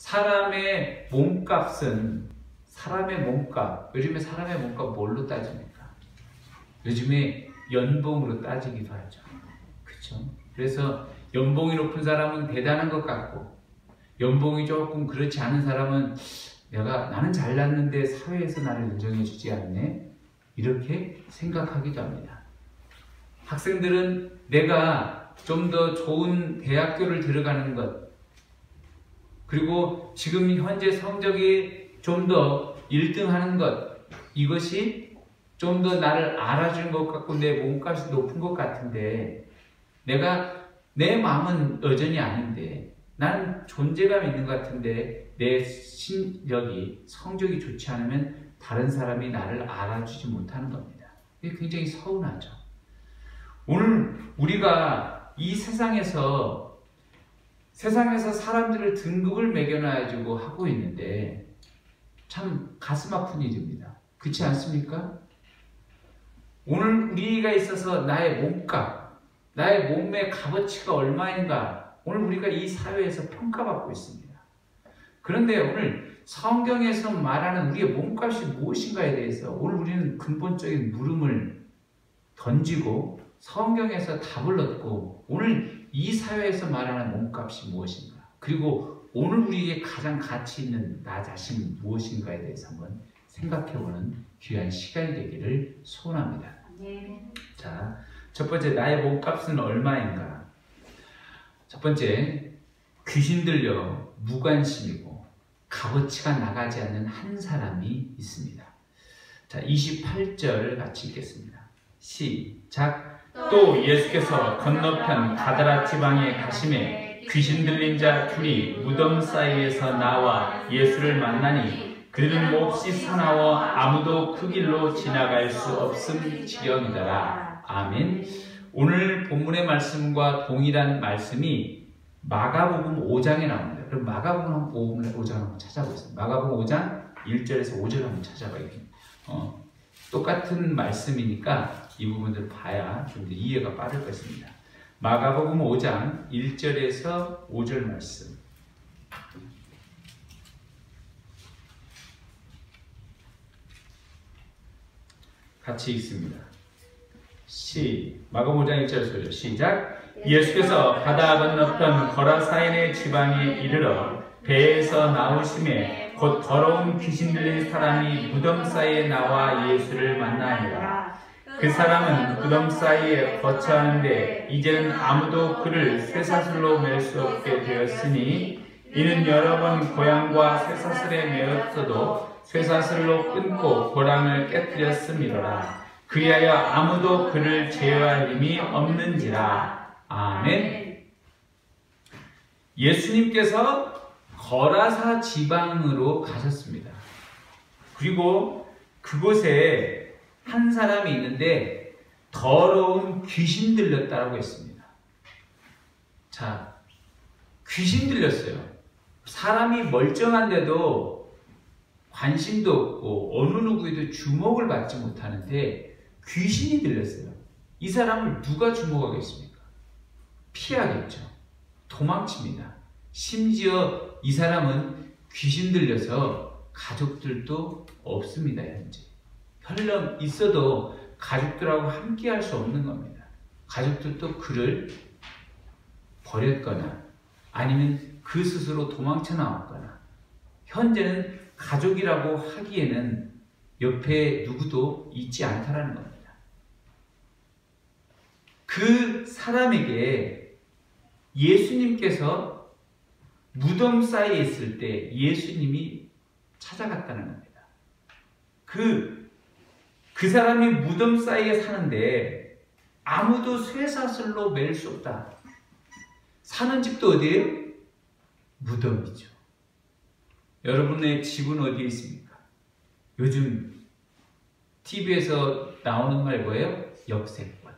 사람의 몸값은 요즘에 사람의 몸값 뭘로 따집니까? 요즘에 연봉으로 따지기도 하죠. 그렇죠? 그래서 연봉이 높은 사람은 대단한 것 같고, 연봉이 조금 그렇지 않은 사람은 나는 잘났는데 사회에서 나를 인정해 주지 않네? 이렇게 생각하기도 합니다. 학생들은 내가 좀 더 좋은 대학교를 들어가는 것, 그리고 지금 현재 성적이 좀 더 1등 하는 것, 이것이 좀 더 나를 알아주는 것 같고 내 몸값이 높은 것 같은데, 내 마음은 여전히 아닌데, 나는 존재감 있는 것 같은데 내 실력이, 성적이 좋지 않으면 다른 사람이 나를 알아주지 못하는 겁니다. 이게 굉장히 서운하죠. 오늘 우리가 이 세상에서 사람들을 등급을 매겨놔가지고 하고 있는데 참 가슴 아픈 일입니다. 그렇지 않습니까? 오늘 우리가 있어서 나의 몸값, 나의 몸의 값어치가 얼마인가, 오늘 우리가 이 사회에서 평가받고 있습니다. 그런데 오늘 성경에서 말하는 우리의 몸값이 무엇인가에 대해서 오늘 우리는 근본적인 물음을 던지고 성경에서 답을 얻고, 오늘 이 사회에서 말하는 몸값이 무엇인가, 그리고 오늘 우리에게 가장 가치 있는 나 자신이 무엇인가에 대해서 한번 생각해보는 귀한 시간이 되기를 소원합니다. 네. 자, 첫 번째, 나의 몸값은 얼마인가? 첫 번째, 귀신 들려 무관심이고 값어치가 나가지 않는 한 사람이 있습니다. 자, 28절 같이 읽겠습니다. 시작. 또 예수께서 건너편 가다라 지방에 가심에 귀신 들린 자 둘이 무덤 사이에서 나와 예수를 만나니 그들은 몹시 사나워 아무도 그 길로 지나갈 수 없음 지경이더라. 아멘. 오늘 본문의 말씀과 동일한 말씀이 마가복음 5장에 나옵니다. 그럼 마가복음 5장 한번 찾아보겠습니다. 마가복음 5장 1절에서 5절 한번 찾아봐요. 똑같은 말씀이니까 이 부분들 봐야 좀 더 이해가 빠를 것입니다. 마가복음 5장 1절에서 5절 말씀. 같이 읽습니다. 마가복음 5장 1절에서 5절 시작. 예수께서 바다 건너편 거라사인의 지방에 이르러 배에서 나오심에 곧 더러운 귀신 들린 사람이 무덤 사이에 나와 예수를 만나니라. 그 사람은 무덤 사이에 거처하는데 이제는 아무도 그를 쇠사슬로 맬 수 없게 되었으니, 이는 여러 번 고양과 쇠사슬에 매었어도 쇠사슬로 끊고 고랑을 깨뜨렸음이로라. 그리하여 아무도 그를 제어할 힘이 없는지라. 아멘. 예수님께서 거라사 지방으로 가셨습니다. 그리고 그곳에 한 사람이 있는데 더러운 귀신 들렸다라고 했습니다. 자, 귀신 들렸어요. 사람이 멀쩡한데도 관심도 없고 어느 누구에도 주목을 받지 못하는데 귀신이 들렸어요. 이 사람을 누가 주목하겠습니까? 피하겠죠. 도망칩니다. 심지어 이 사람은 귀신 들려서 가족들도 없습니다. 현재 혈령 있어도 가족들하고 함께 할 수 없는 겁니다. 가족들도 그를 버렸거나 아니면 그 스스로 도망쳐 나왔거나, 현재는 가족이라고 하기에는 옆에 누구도 있지 않다라는 겁니다. 그 사람에게 예수님께서 무덤 사이에 있을 때 예수님이 찾아갔다는 겁니다. 그 사람이 무덤 사이에 사는데 아무도 쇠사슬로 맬 수 없다. 사는 집도 어디예요? 무덤이죠. 여러분의 집은 어디에 있습니까? 요즘 TV에서 나오는 말 뭐예요? 역세권,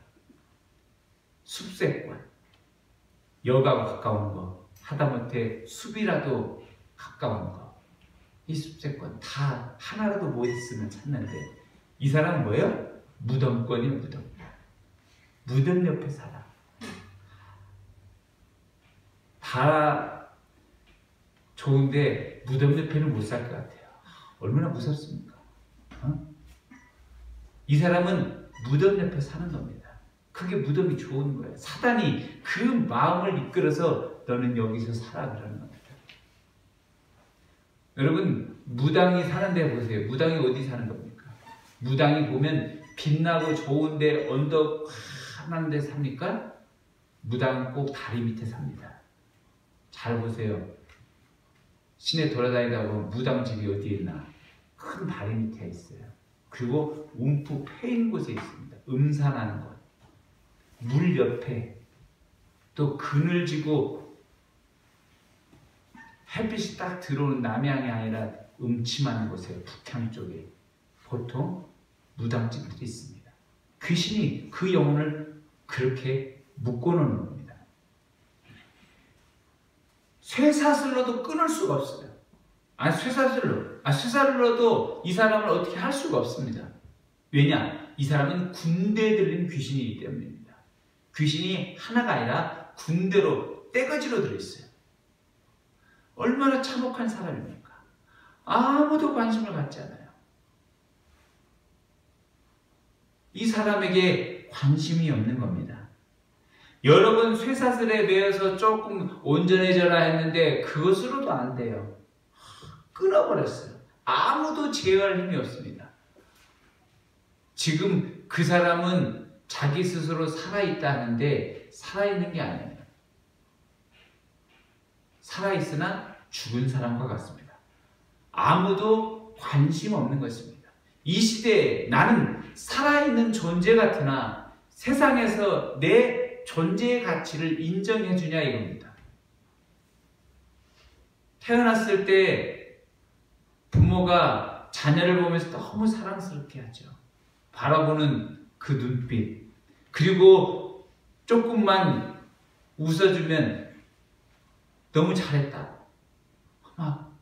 숲세권, 여가가 가까운 거, 하다못해 숲이라도 가까운 거, 이 숲세권 다 하나라도 못 있으면 찾는데, 이 사람은 뭐예요? 무덤권이에요. 무덤 옆에 살아. 다 좋은데 무덤 옆에는 못 살 것 같아요. 얼마나 무섭습니까? 이 사람은 무덤 옆에 사는 겁니다. 그게 무덤이 좋은 거예요. 사단이 그 마음을 이끌어서 너는 여기서 살아 그러는 겁니다. 여러분, 무당이 사는 데 보세요. 무당이 어디 사는 겁니까? 무당이 보면 빛나고 좋은데 언덕 환한 데 삽니까? 무당은 꼭 다리 밑에 삽니다. 잘 보세요. 시내 돌아다니다 보면 무당집이 어디에 있나? 큰 다리 밑에 있어요. 그리고 움푹 패인 곳에 있습니다. 음산하는 곳. 물 옆에 또 그늘지고 햇빛이 딱 들어오는 남향이 아니라 음침한 곳에 북향 쪽에 보통 무당집들이 있습니다. 귀신이 그 영혼을 그렇게 묶어놓는 겁니다. 쇠사슬로도 끊을 수가 없어요. 쇠사슬로도 이 사람을 어떻게 할 수가 없습니다. 왜냐? 이 사람은 군대에 들린 귀신이기 때문입니다. 귀신이 하나가 아니라 군대로 떼거지로 들어있어요. 얼마나 참혹한 사람입니까? 아무도 관심을 갖지 않아요. 이 사람에게 관심이 없는 겁니다. 여러 번 쇠사슬에 매여서 조금 온전해져라 했는데 그것으로도 안 돼요. 끊어버렸어요. 아무도 제어할 힘이 없습니다. 지금 그 사람은 자기 스스로 살아있다 하는데 살아있는 게 아니에요. 살아있으나 죽은 사람과 같습니다. 아무도 관심 없는 것입니다. 이 시대에 나는 살아있는 존재 같으나 세상에서 내 존재의 가치를 인정해 주냐 이겁니다. 태어났을 때 부모가 자녀를 보면서 너무 사랑스럽게 하죠. 바라보는 그 눈빛, 그리고 조금만 웃어주면 너무 잘했다. 막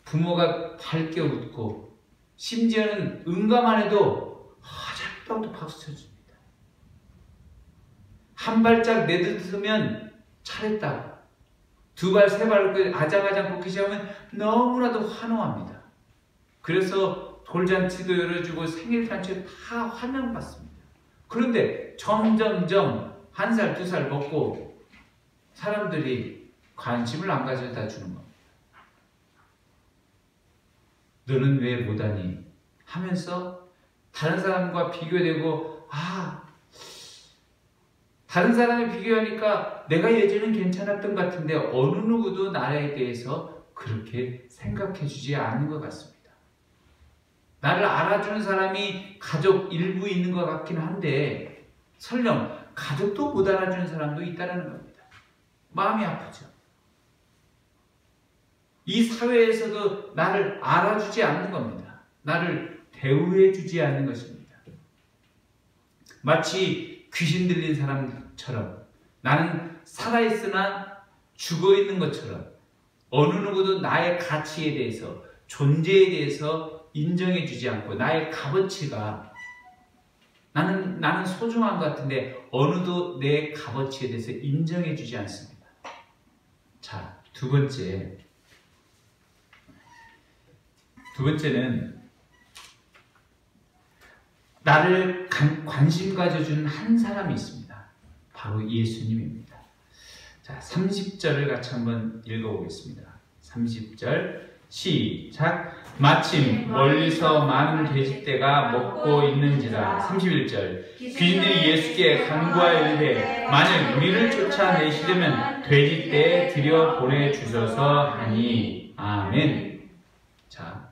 부모가 밝게 웃고 심지어는 응가만 해도 잘했다고 박수 쳐줍니다. 한 발짝 내딛으면 잘했다. 두 발, 세 발 아장아장 걷기 하면 너무나도 환호합니다. 그래서 돌잔치도 열어주고 생일잔치도 다 환영받습니다. 그런데 점점점 한 살, 두 살 먹고 사람들이 관심을 안 가져다 주는 겁니다. 너는 왜 못하니? 하면서 다른 사람과 비교되고 다른 사람에 비교하니까 내가 예전엔 괜찮았던 것 같은데 어느 누구도 나에 대해서 그렇게 생각해 주지 않는 것 같습니다. 나를 알아주는 사람이 가족 일부 있는 것 같긴 한데 설령 가족도 못 알아주는 사람도 있다는 겁니다. 마음이 아프죠. 이 사회에서도 나를 알아주지 않는 겁니다. 나를 대우해 주지 않는 것입니다. 마치 귀신 들린 사람처럼 나는 살아있으나 죽어있는 것처럼 어느 누구도 나의 가치에 대해서 존재에 대해서 인정해 주지 않고 나의 값어치가 나는 소중한 것 같은데 어느도 내 값어치에 대해서 인정해 주지 않습니다. 자, 두 번째는 나를 관심 가져주는 한 사람이 있습니다. 바로 예수님입니다. 자, 30절을 같이 한번 읽어보겠습니다. 30절 시작. 마침 멀리서 많은 돼지떼가 먹고 있는지라. 31절 귀신들이 예수께 간구하여 이르되 만일 우리를 쫓아내시려면 돼지떼에 들여보내주소서 하니. 아멘. 자,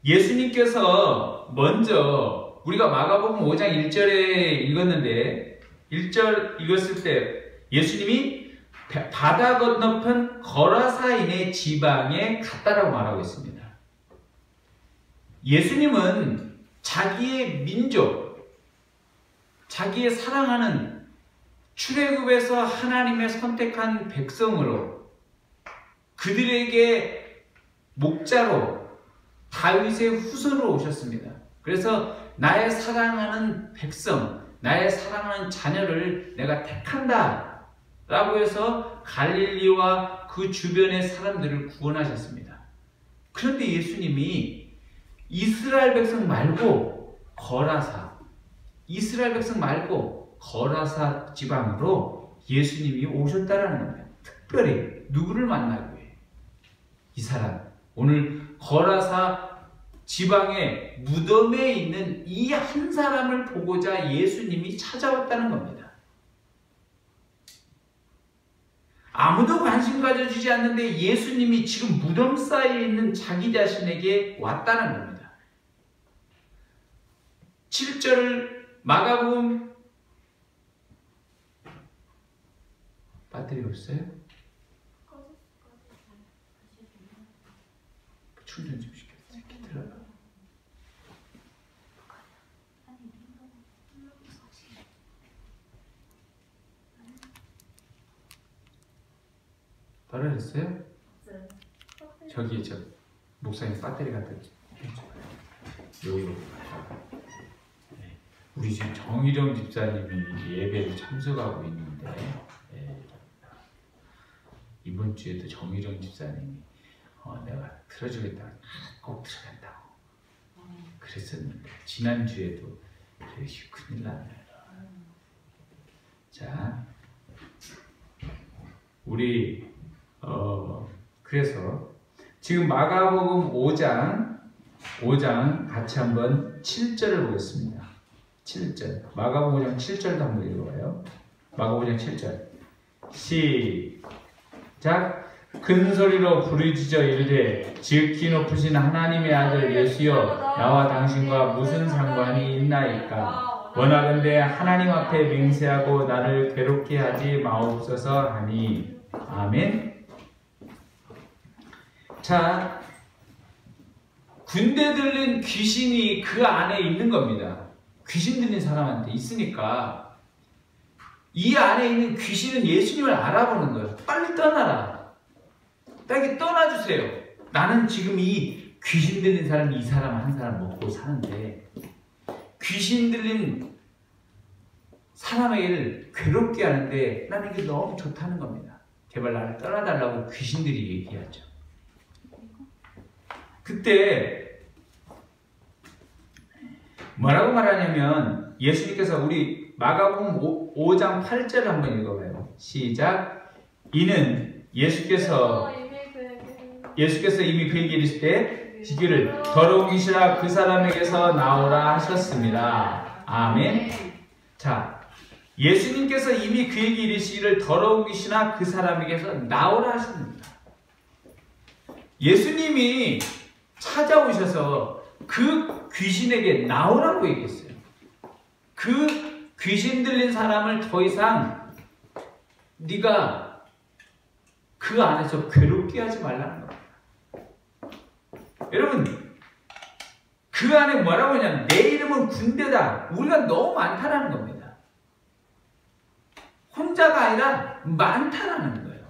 예수님께서 먼저 우리가 마가복음 5장 1절에 읽었는데 1절 읽었을 때 예수님이 바다 건너편 거라사인의 지방에 갔다라고 말하고 있습니다. 예수님은 자기의 민족, 자기의 사랑하는 출애굽에서 하나님의 선택한 백성으로 그들에게 목자로 다윗의 후손으로 오셨습니다. 그래서 나의 사랑하는 백성, 나의 사랑하는 자녀를 내가 택한다. 라고 해서 갈릴리와 그 주변의 사람들을 구원하셨습니다. 그런데 예수님이 이스라엘 백성 말고 거라사 지방으로 예수님이 오셨다라는 겁니다. 특별히 누구를 만나기 위해? 이 사람, 오늘 거라사 지방의 무덤에 있는 이 한 사람을 보고자 예수님이 찾아왔다는 겁니다. 아무도 관심 가져주지 않는데 예수님이 지금 무덤 사이에 있는 자기 자신에게 왔다는 겁니다. 7절 마가복음 배터리 없어요? 충전 좀 시켰어요. 기다려봐. 떨어졌어요? 저기 저 목사님 배터리 갖다 해줘요. 우리 지금 정희령 집사님이 예배를 참석하고 있는데 이번 주에도 정희령 집사님이 내가 틀어주겠다고 꼭 들어간다고 그랬었는데 지난주에도 큰일 났네요. 자, 우리 그래서 지금 마가복음 5장 같이 한번 7절을 보겠습니다. 7절 마가복음 5장 7절도 한번 읽어봐요. 마가복음 5장 7절 시작. 큰 소리로 부르짖어 이르되 지극히 높으신 하나님의 아들 예수여 나와 당신과 무슨 상관이 있나이까. 원하건대 하나님 앞에 맹세하고 나를 괴롭게 하지 마옵소서 하니. 아멘. 자, 군대 들린 귀신이 그 안에 있는 겁니다. 귀신 들린 사람한테 있으니까 이 안에 있는 귀신은 예수님을 알아보는 거예요. 빨리 떠나라. 빨리 떠나주세요. 나는 지금 이 귀신 들린 사람이 이 사람 한 사람 먹고 사는데 귀신 들린 사람에게를 괴롭게 하는데 나는 이게 너무 좋다는 겁니다. 제발 나를 떠나달라고 귀신들이 얘기하죠. 그때 뭐라고 말하냐면 예수님께서 우리 마가복음 5장 8절을 한번 읽어봐요. 시작. 이는 예수께서 이미 그에게 이르실 때 시기를 더러운 귀신아 그 사람에게서 나오라 하셨습니다. 아멘. 자, 예수님께서 이미 그에게 이르시기를 더러운 귀신아 그 사람에게서 나오라 하셨습니다. 예수님이 찾아오셔서 그 귀신에게 나오라고 얘기했어요. 그 귀신 들린 사람을 더 이상 네가 그 안에서 괴롭게 하지 말라는 겁니다. 여러분, 그 안에 뭐라고 하냐면 내 이름은 군대다. 우리가 너무 많다라는 겁니다. 혼자가 아니라 많다라는 거예요.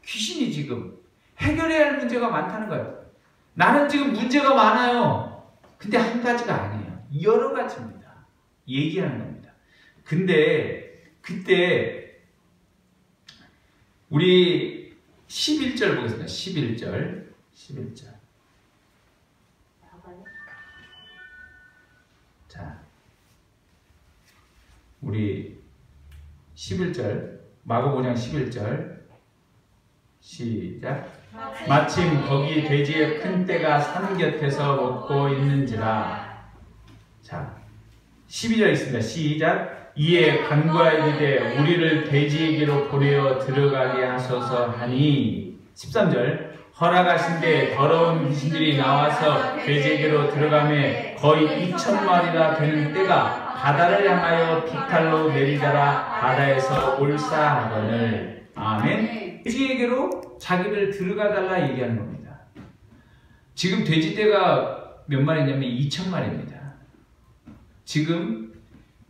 귀신이 지금 해결해야 할 문제가 많다는 거예요. 나는 지금 문제가 많아요. 근데 한 가지가 아니에요. 여러 가지입니다. 얘기하는 겁니다. 근데 그때 우리 11절 보겠습니다. 11절. 자, 우리 11절 마가복음 5장 11절 시작. 마침 거기 돼지의 큰 떼가 산 곁에서 먹고 있는지라. 자, 12절 있습니다. 시작. 이에 간구하 이르되 우리를 돼지에게로 보내어 들어가게 하소서 하니. 13절. 허락하신데 더러운 귀신들이 나와서 돼지에게로 들어가매 거의 2,000마리나 되는 떼가 바다를 향하여 비탈로 내리다라 바다에서 올사하거늘. 아멘. 돼지에게로 자기를 들어가 달라 얘기하는 겁니다. 지금 돼지떼가 몇 마리냐면 2,000마리입니다. 지금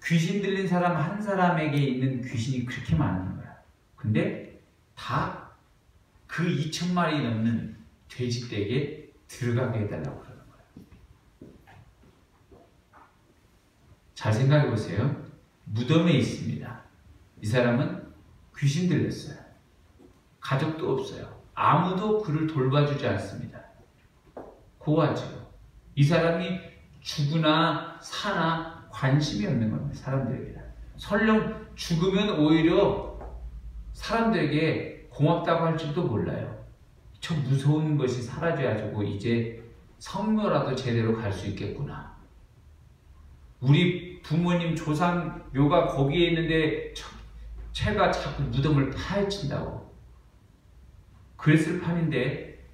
귀신 들린 사람 한 사람에게 있는 귀신이 그렇게 많은 거야. 근데 다 그 2,000마리 넘는 돼지떼에게 들어가게 해달라고 그러는 거야. 잘 생각해 보세요. 무덤에 있습니다. 이 사람은 귀신 들렸어요. 가족도 없어요. 아무도 그를 돌봐주지 않습니다. 고아죠. 이 사람이 죽으나 사나 관심이 없는 겁니다. 사람들에게. 설령 죽으면 오히려 사람들에게 고맙다고 할지도 몰라요. 저 무서운 것이 사라져가지고 이제 성묘라도 제대로 갈 수 있겠구나. 우리 부모님 조상 묘가 거기에 있는데 채가 자꾸 무덤을 파헤친다고. 그랬을 판인데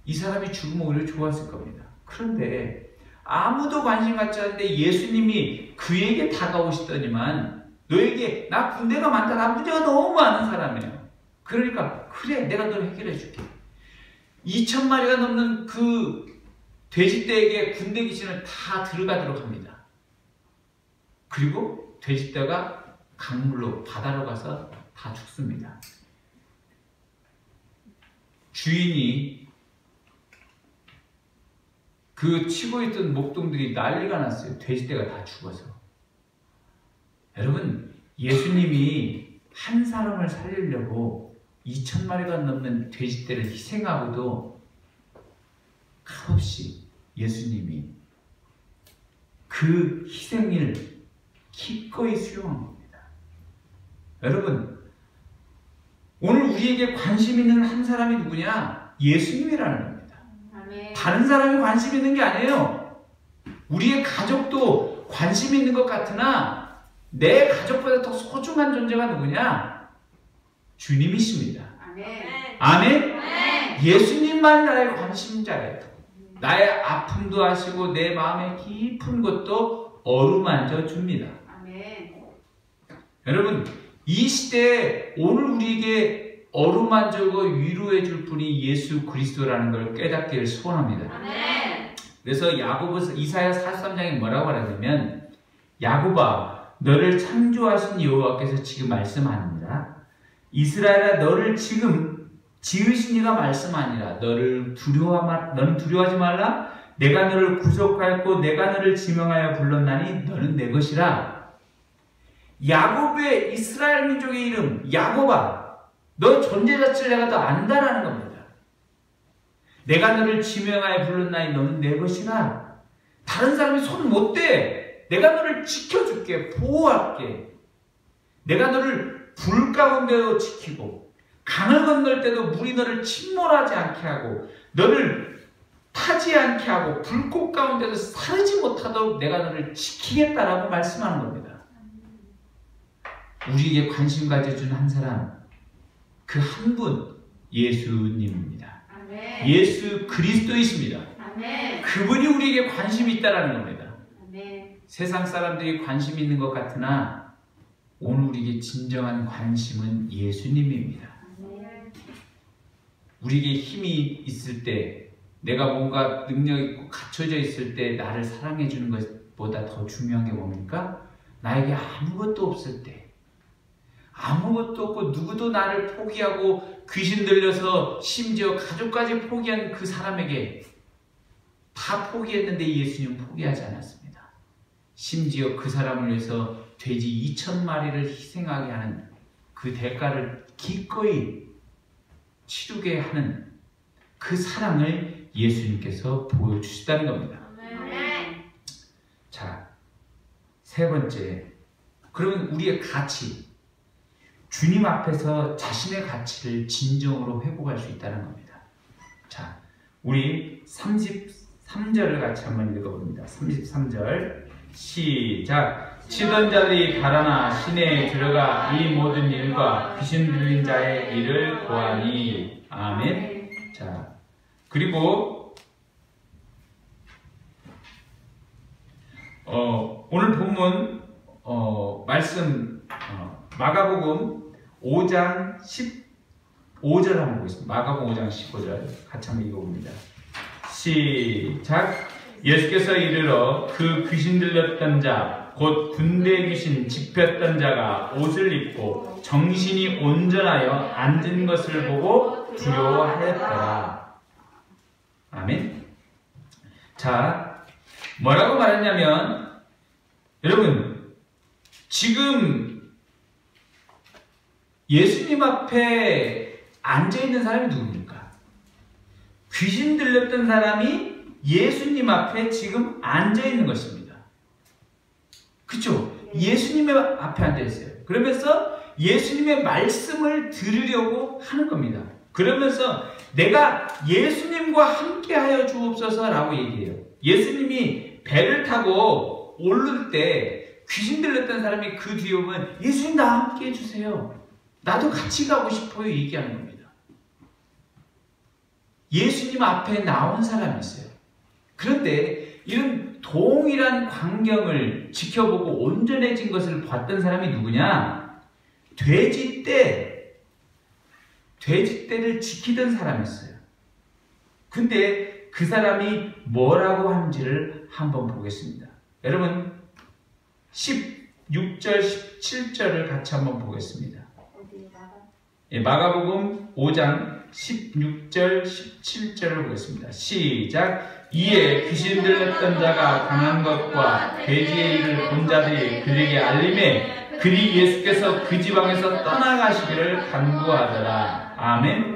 이 사람이 죽으면 오히려 좋았을 겁니다. 그런데 아무도 관심 갖지 않는데 예수님이 그에게 다가오시더니만 너에게 나 군대가 많다. 나 문제가 너무 많은 사람이에요. 그러니까 그래 내가 널 해결해 줄게. 2,000마리가 넘는 그 돼지떼에게 군대 귀신을 다 들어가도록 합니다. 그리고 돼지떼가 강물로 바다로 가서 다 죽습니다. 주인이 그 치고 있던 목동들이 난리가 났어요. 돼지떼가 다 죽어서. 여러분 예수님이 한 사람을 살리려고 2,000마리가 넘는 돼지떼를 희생하고도 값없이 예수님이 그 희생을 기꺼이 수용한 겁니다. 여러분 오늘 우리에게 관심 있는 한 사람이 누구냐? 예수님이라는 겁니다. 아멘. 다른 사람이 관심 있는 게 아니에요. 우리의 가족도 관심 있는 것 같으나 내 가족보다 더 소중한 존재가 누구냐? 주님이십니다. 아멘. 아멘. 아멘. 예수님만 나의 관심자예요. 나의 아픔도 아시고 내 마음의 깊은 것도 어루만져 줍니다. 아멘. 여러분 이 시대에 오늘 우리에게 어루만져고 위로해 줄 분이 예수 그리스도라는 걸 깨닫기를 소원합니다. 아멘. 그래서 야고보서 이사야 43장에 뭐라고 하냐면 야고보아 너를 창조하신 여호와께서 지금 말씀하느니라 이스라엘아 너를 지금 지으신 이가 말씀하니라 너는 두려워하지 말라 내가 너를 구속하였고 내가 너를 지명하여 불렀나니 너는 내 것이라. 야곱의 이스라엘 민족의 이름 야곱아 너 존재 자체를 내가 더 안다라는 겁니다. 내가 너를 지명하여 불렀나니 너는 내 것이라. 다른 사람이 손 못 대. 내가 너를 지켜줄게. 보호할게. 내가 너를 불 가운데도 지키고 강을 건널 때도 물이 너를 침몰하지 않게 하고 너를 타지 않게 하고 불꽃 가운데도 사르지 못하도록 내가 너를 지키겠다라고 말씀하는 겁니다. 우리에게 관심 가져준 한 사람 그 한 분 예수님입니다. 아멘. 예수 그리스도이십니다. 아멘. 그분이 우리에게 관심이 있다는 겁니다. 아멘. 세상 사람들이 관심 있는 것 같으나 오늘 우리에게 진정한 관심은 예수님입니다. 아멘. 우리에게 힘이 있을 때 내가 뭔가 능력 있고 갖춰져 있을 때 나를 사랑해 주는 것보다 더 중요한 게 뭡니까? 나에게 아무것도 없을 때 아무것도 없고 누구도 나를 포기하고 귀신 들려서 심지어 가족까지 포기한 그 사람에게 다 포기했는데 예수님은 포기하지 않았습니다. 심지어 그 사람을 위해서 돼지 2,000마리를 희생하게 하는 그 대가를 기꺼이 치르게 하는 그 사랑을 예수님께서 보여주시다는 겁니다. 자, 세 번째, 그러면 우리의 가치 주님 앞에서 자신의 가치를 진정으로 회복할 수 있다는 겁니다. 자, 우리 33절을 같이 한번 읽어봅니다. 33절 시작. 치던 자들이 달아나 시내에 들어가 이 모든 일과 귀신 들린 자의 일을 고하니. 아멘. 자, 그리고 오늘 본문 말씀 마가복음 5장 15절 한번 보겠습니다. 마가복음 5장 15절 같이 한번 읽어봅니다. 시작. 예수께서 이르러 그 귀신 들렸던 자 곧 군대 귀신 집혔던 자가 옷을 입고 정신이 온전하여 앉은 것을 보고 두려워하였더라. 아멘. 자, 뭐라고 말했냐면 여러분 지금 예수님 앞에 앉아있는 사람이 누굽니까? 귀신 들렸던 사람이 예수님 앞에 지금 앉아있는 것입니다. 그쵸? 예수님의 앞에 앉아있어요. 그러면서 예수님의 말씀을 들으려고 하는 겁니다. 그러면서 내가 예수님과 함께하여 주옵소서 라고 얘기해요. 예수님이 배를 타고 오를 때 귀신 들렸던 사람이 그 뒤에 오면 예수님 나와 함께 해주세요. 나도 같이 가고 싶어요. 얘기하는 겁니다. 예수님 앞에 나온 사람이 있어요. 그런데 이런 동일한 광경을 지켜보고 온전해진 것을 봤던 사람이 누구냐? 돼지떼를 지키던 사람이 있어요. 근데 그 사람이 뭐라고 하는지를 한번 보겠습니다. 여러분 16절 17절을 같이 한번 보겠습니다. 마가복음 5장 16절 17절을 보겠습니다. 시작. 이에 귀신 들렸던 자가 강한 것과 돼지의 일을 본 자들이 그에게 알림해 그리 예수께서 그 지방에서 떠나가시기를 간구하더라. 아멘.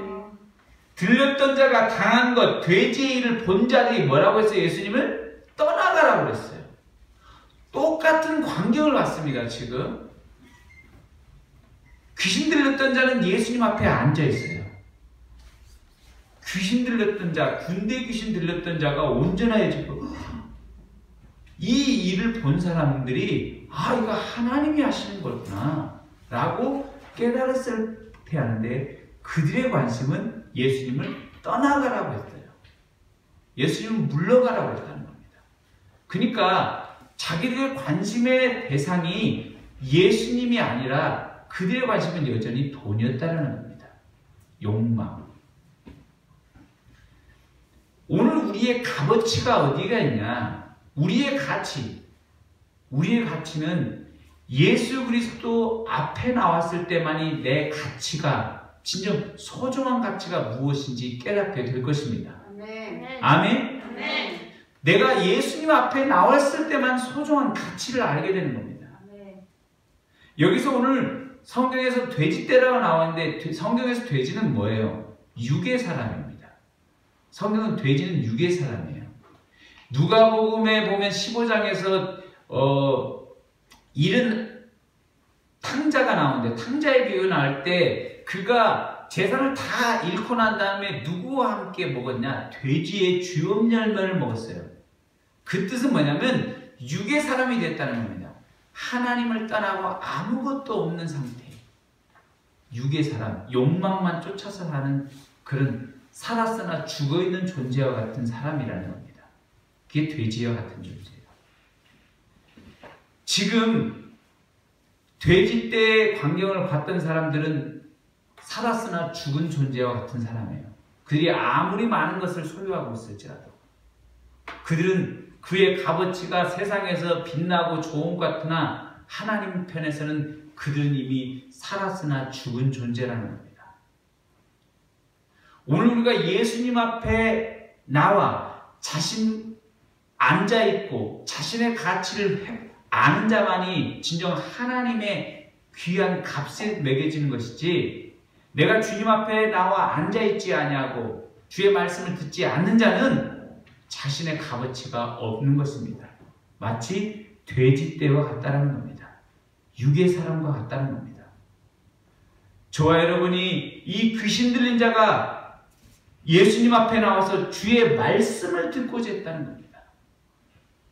들렸던 자가 강한 것, 돼지의 일을 본 자들이 뭐라고 했어요? 예수님을 떠나가라고 그랬어요. 똑같은 광경을 봤습니다. 지금 귀신 들렸던 자는 예수님 앞에 앉아 있어요. 귀신 들렸던 자, 군대 귀신 들렸던 자가 온전해지고 이 일을 본 사람들이 이거 하나님이 하시는 거구나 라고 깨달았을 때 하는데 그들의 관심은 예수님을 떠나가라고 했어요. 예수님을 물러가라고 했다는 겁니다. 그러니까 자기들의 관심의 대상이 예수님이 아니라 그들의 관심은 여전히 돈이었다는 겁니다. 욕망. 오늘 우리의 값어치가 어디가 있냐? 우리의 가치는 예수 그리스도 앞에 나왔을 때만이 내 가치가 진정 소중한 가치가 무엇인지 깨닫게 될 것입니다. 아멘. 아멘? 아멘. 내가 예수님 앞에 나왔을 때만 소중한 가치를 알게 되는 겁니다. 아멘. 여기서 오늘 성경에서 돼지떼라고 나왔는데 성경에서 돼지는 뭐예요? 육의 사람입니다. 성경은 돼지는 육의 사람이에요. 누가복음에 보면 15장에서 잃은 탕자가 나오는데 탕자의 비유 나올 때 그가 재산을 다 잃고 난 다음에 누구와 함께 먹었냐? 돼지의 주염 열매를 먹었어요. 그 뜻은 뭐냐면 육의 사람이 됐다는 겁니다. 하나님을 떠나고 아무것도 없는 상태. 육의 사람, 욕망만 쫓아서 사는 그런 살았으나 죽어있는 존재와 같은 사람이라는 겁니다. 그게 돼지와 같은 존재예요. 지금 돼지 때의 광경을 봤던 사람들은 살았으나 죽은 존재와 같은 사람이에요. 그들이 아무리 많은 것을 소유하고 있을지라도 그들은 그의 값어치가 세상에서 빛나고 좋은 것 같으나 하나님 편에서는 그들은 이미 살았으나 죽은 존재라는 겁니다. 오늘 우리가 예수님 앞에 나와 자신 앉아있고 자신의 가치를 아는 자만이 진정 하나님의 귀한 값에 매겨지는 것이지 내가 주님 앞에 나와 앉아있지 아니하고 주의 말씀을 듣지 않는 자는 자신의 값어치가 없는 것입니다. 마치 돼지떼와 같다는 겁니다. 육의 사람과 같다는 겁니다. 저와 여러분이 이 귀신 들린 자가 예수님 앞에 나와서 주의 말씀을 듣고자 했다는 겁니다.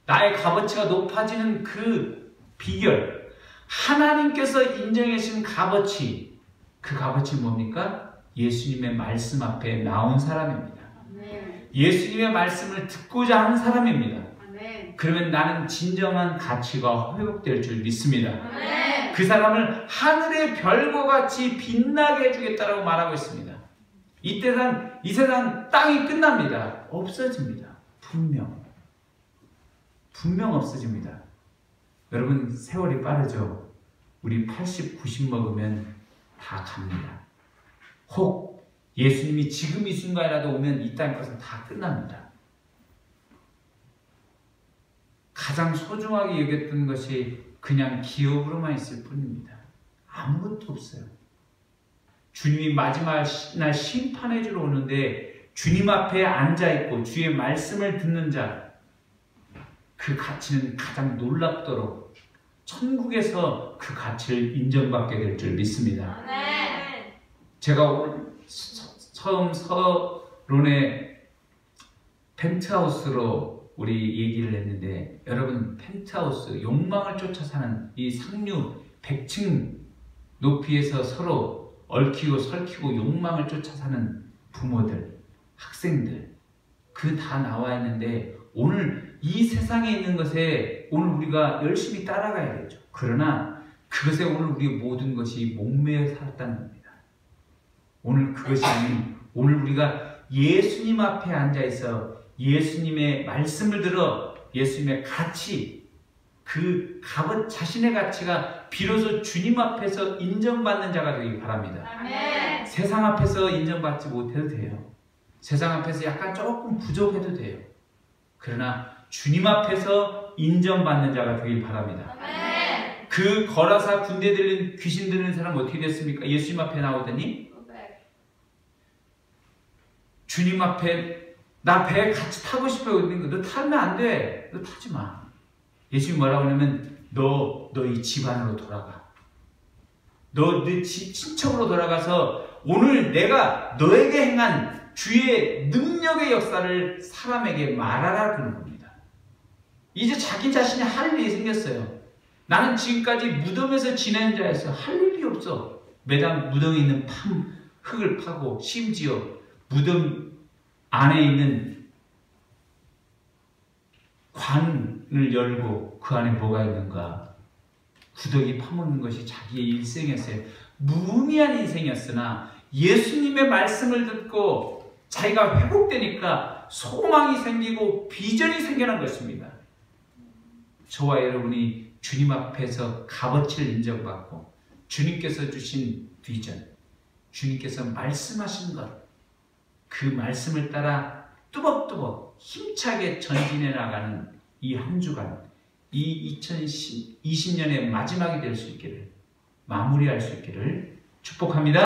나의 값어치가 높아지는 그 비결, 하나님께서 인정해 주신 값어치, 그 값어치는 뭡니까? 예수님의 말씀 앞에 나온 사람입니다. 아멘. 예수님의 말씀을 듣고자 하는 사람입니다. 아멘. 그러면 나는 진정한 가치가 회복될 줄 믿습니다. 아멘. 그 사람을 하늘의 별과 같이 빛나게 해주겠다라고 말하고 있습니다. 이 세상 땅이 끝납니다. 없어집니다. 분명 없어집니다. 여러분 세월이 빠르죠? 우리 80, 90 먹으면 다 갑니다. 혹 예수님이 지금 이 순간이라도 오면 이 땅의 것은 다 끝납니다. 가장 소중하게 여겼던 것이 그냥 기업으로만 있을 뿐입니다. 아무것도 없어요. 주님이 마지막 날 심판해 주러 오는데 주님 앞에 앉아있고 주의 말씀을 듣는 자, 그 가치는 가장 놀랍도록 천국에서 그 가치를 인정받게 될 줄 믿습니다. 네. 제가 오늘 처음 서론의 펜트하우스로 우리 얘기를 했는데, 여러분 펜트하우스, 욕망을 쫓아 사는 이 상류 100층 높이에서 서로 얽히고 설키고 욕망을 쫓아 사는 부모들, 학생들, 그 다 나와 있는데, 오늘 이 세상에 있는 것에 오늘 우리가 열심히 따라가야겠죠. 그러나 그것에 오늘 우리의 모든 것이 목매어 살았다는 겁니다. 오늘 그것이 아닌, 오늘 우리가 예수님 앞에 앉아있어 예수님의 말씀을 들어 예수님의 가치, 그 값은 자신의 가치가 비로소 주님 앞에서 인정받는 자가 되길 바랍니다. 아멘. 세상 앞에서 인정받지 못해도 돼요. 세상 앞에서 약간 조금 부족해도 돼요. 그러나 주님 앞에서 인정받는 자가 되길 바랍니다. 아멘. 그 거라사 군대 들린 귀신 들린 사람 어떻게 됐습니까? 예수님 앞에 나오더니 주님 앞에 나 배 같이 타고 싶어요. 너 타면 안 돼. 너 타지 마. 예수님이 뭐라고 하냐면 너 이 집안으로 돌아가. 너 네 친척으로 돌아가서 오늘 내가 너에게 행한 주의 능력의 역사를 사람에게 말하라 그런 겁니다. 이제 자기 자신이 할 일이 생겼어요. 나는 지금까지 무덤에서 지낸 자에서 할 일이 없어. 매달 무덤에 있는 흙을 파고 심지어 무덤 안에 있는 관을 열고 그 안에 뭐가 있는가 구더기 파먹는 것이 자기의 일생이었어요. 무의미한 인생이었으나 예수님의 말씀을 듣고 자기가 회복되니까 소망이 생기고 비전이 생겨난 것입니다. 저와 여러분이 주님 앞에서 값어치를 인정받고 주님께서 주신 비전, 주님께서 말씀하신 것, 그 말씀을 따라 뚜벅뚜벅 힘차게 전진해 나가는 이 한 주간, 이 2020년의 마지막이 될 수 있기를, 마무리할 수 있기를 축복합니다.